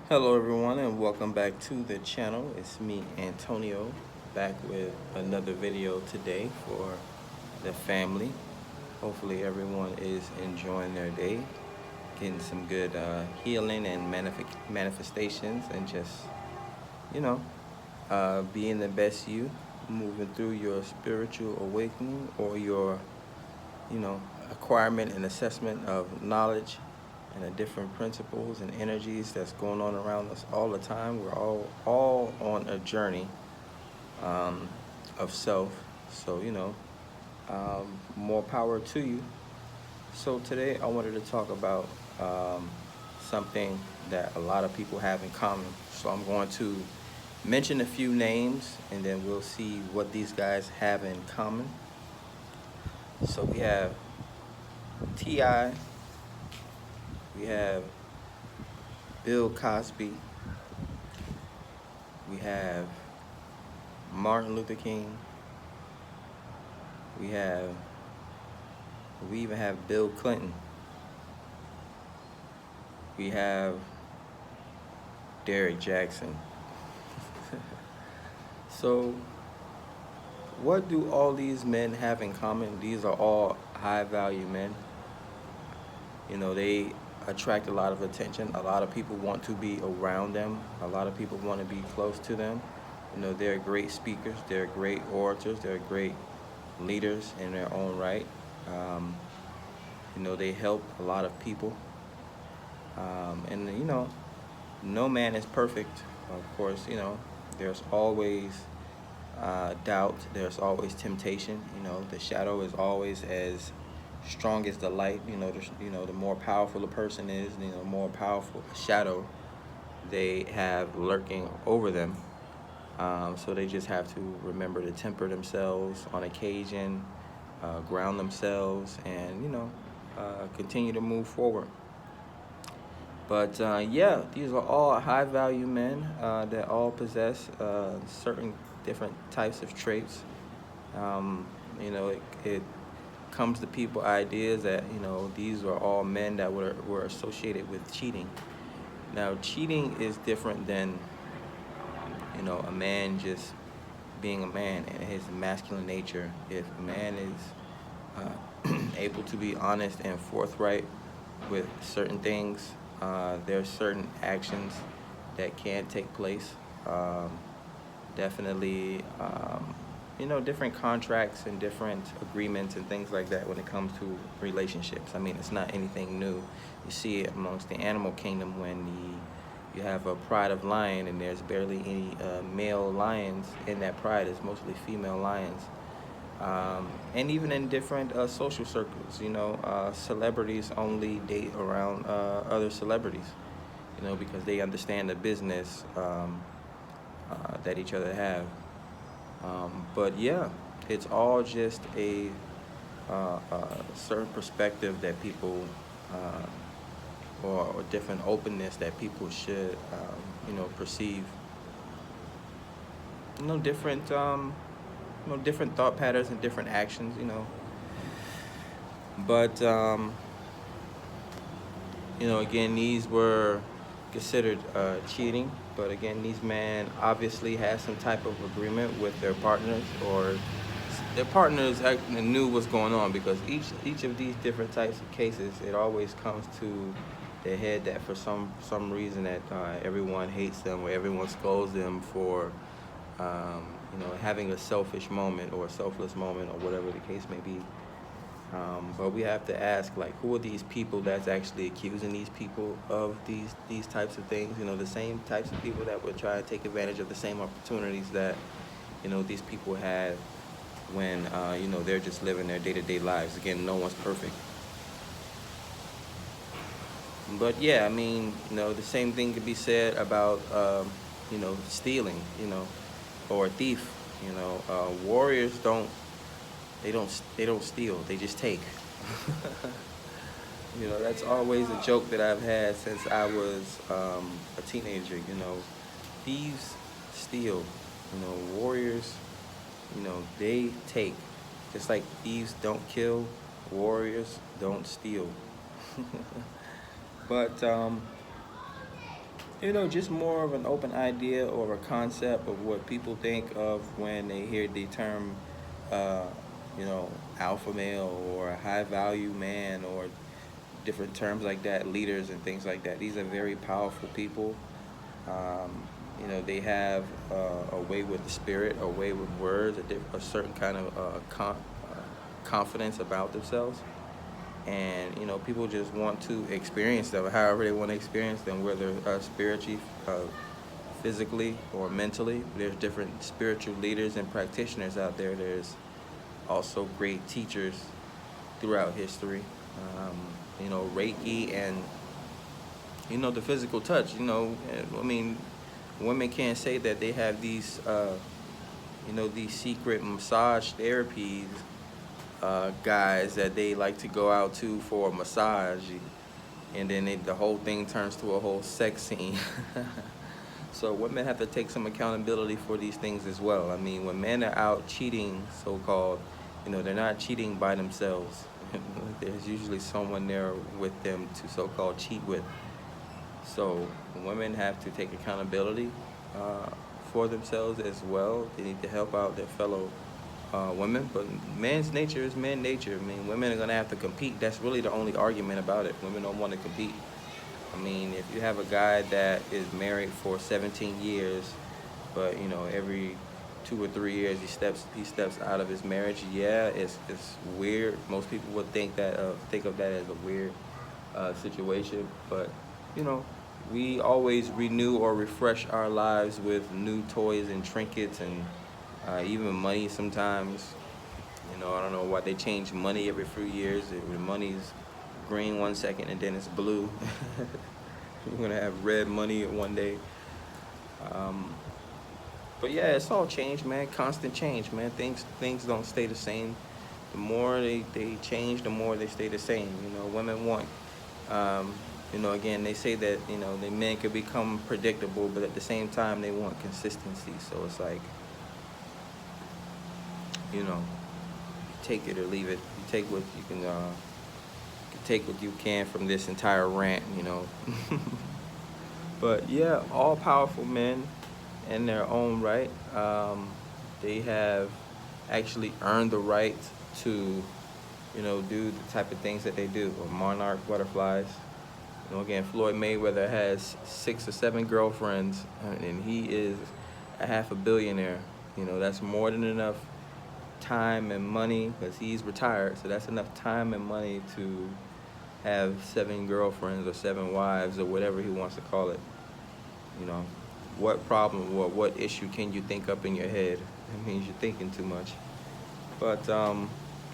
Hello everyone and welcome back to the channel. It's me, Antonio, back with another video today for the family. Hopefully everyone is enjoying their day, getting some good healing and manifestations, and just, you know, being the best you, moving through your spiritual awakening or your, acquirement and assessment of knowledge and the different principles and energies that's going on around us all the time. We're all on a journey of self. So, more power to you. So today I wanted to talk about something that a lot of people have in common. So I'm going to mention a few names and then we'll see what these guys have in common. So we have T.I., we have Bill Cosby, we have Martin Luther King, we even have Bill Clinton, we have Derrick Jackson. So what do all these men have in common? These are all high value men. They attract a lot of attention. A lot of people want to be around them. A lot of people want to be close to them. They're great speakers. They're great orators. They're great leaders in their own right. They help a lot of people. No man is perfect. Of course, there's always doubt. There's always temptation. The shadow is always as strong as the light. The more powerful a person is, the more powerful shadow they have lurking over them. So they just have to remember to temper themselves on occasion, ground themselves, and continue to move forward. But yeah, these are all high value men that all possess certain different types of traits. It comes to people ideas that these are all men that were associated with cheating. Now cheating is different than a man just being a man and his masculine nature. If a man is able to be honest and forthright with certain things, there are certain actions that can take place. Definitely different contracts and different agreements and things like that when it comes to relationships. I mean, it's not anything new. You see it amongst the animal kingdom when you have a pride of lion and there's barely any male lions in that pride. It's mostly female lions. And even in different social circles, celebrities only date around other celebrities, because they understand the business that each other have. But yeah, it's all just a certain perspective that people, or different openness that people should, perceive. Different, different thought patterns and different actions, But, again, these were considered cheating. But again, these men obviously had some type of agreement with their partners, or their partners actually knew what's going on, because each of these different types of cases, it always comes to their head that for some reason that everyone hates them or everyone scolds them for having a selfish moment or a selfless moment or whatever the case may be. But we have to ask, like, who are these people that's actually accusing these people of these types of things? The same types of people that would try to take advantage of the same opportunities that, these people had when, they're just living their day-to-day lives. Again, no one's perfect. But yeah, I mean, the same thing could be said about, stealing, or a thief. Warriors they don't steal, they just take. That's always a joke that I've had since I was a teenager. Thieves steal, warriors, they take. Just like thieves don't kill, warriors don't steal. But Just more of an open idea or a concept of what people think of when they hear the term, uh, alpha male or a high value man or different terms like that, leaders and things like that. These are very powerful people. They have a way with the spirit, a way with words, a certain kind of confidence about themselves. And people just want to experience them however they want to experience them, whether spiritually, physically, or mentally. There's different spiritual leaders and practitioners out there. There's also great teachers throughout history. Reiki and the physical touch. I mean, women can't say that they have these secret massage therapies guys that they like to go out to for a massage, and then the whole thing turns to a whole sex scene. So women have to take some accountability for these things as well. I mean, when men are out cheating, so-called, they're not cheating by themselves. There's usually someone there with them to so-called cheat with. So women have to take accountability for themselves as well. They need to help out their fellow women, but man's nature is man nature. I mean, women are gonna have to compete. That's really the only argument about it. Women don't want to compete. I mean, if you have a guy that is married for 17 years, but every 2 or 3 years he steps out of his marriage, yeah, it's weird. Most people would think of that as a weird situation, but we always renew or refresh our lives with new toys and trinkets and even money sometimes. I don't know why they change money every few years. Money's green 1 second and then it's blue. We're gonna have red money one day. But yeah, it's all change, man. Constant change, man. Things don't stay the same. The more they change, the more they stay the same. Women want, again, they say that, the men could become predictable, but at the same time, they want consistency. So it's like, take it or leave it. You take what you can, take what you can from this entire rant, But yeah, all powerful men in their own right. They have actually earned the right to, do the type of things that they do. Or monarch butterflies. Again, Floyd Mayweather has 6 or 7 girlfriends, and he is a half a billionaire. That's more than enough time and money, because he's retired, so that's enough time and money to have 7 girlfriends or 7 wives or whatever he wants to call it. What problem or what issue can you think up in your head? It means you're thinking too much. But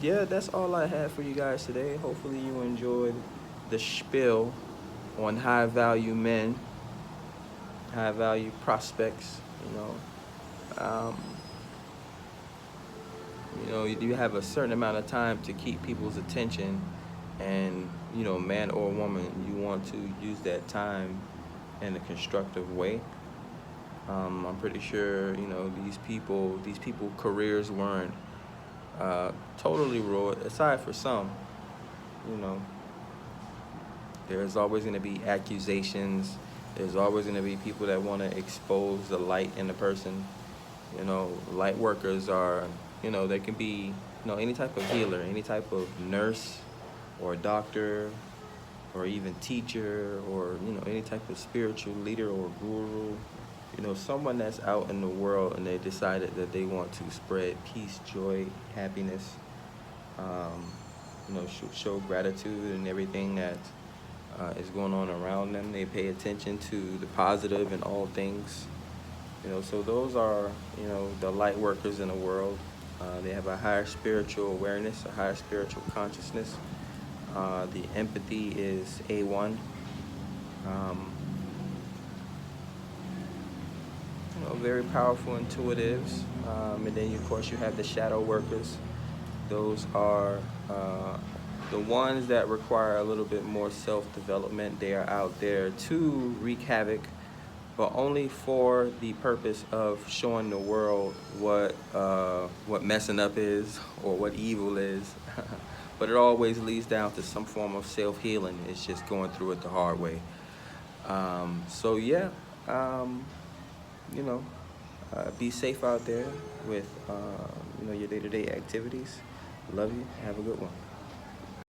yeah, that's all I have for you guys today. Hopefully you enjoyed the spiel on high value men, high value prospects. You have a certain amount of time to keep people's attention, and man or woman, you want to use that time in a constructive way. I'm pretty sure these people careers weren't totally ruined, aside for some. There's always going to be accusations. There's always going to be people that want to expose the light in the person. Light workers are, they can be, any type of healer, any type of nurse or doctor or even teacher or, any type of spiritual leader or guru. Someone that's out in the world and they decided that they want to spread peace, joy, happiness, show gratitude and everything that is going on around them. They pay attention to the positive in all things. So those are, the light workers in the world. They have a higher spiritual awareness, a higher spiritual consciousness. The empathy is A1. Very powerful intuitives. And then, of course, you have the shadow workers. Those are the ones that require a little bit more self-development. They are out there to wreak havoc, but only for the purpose of showing the world what messing up is or what evil is. But it always leads down to some form of self-healing. It's just going through it the hard way. So yeah, um, you know, be safe out there with your day-to-day activities. Love you. Have a good one.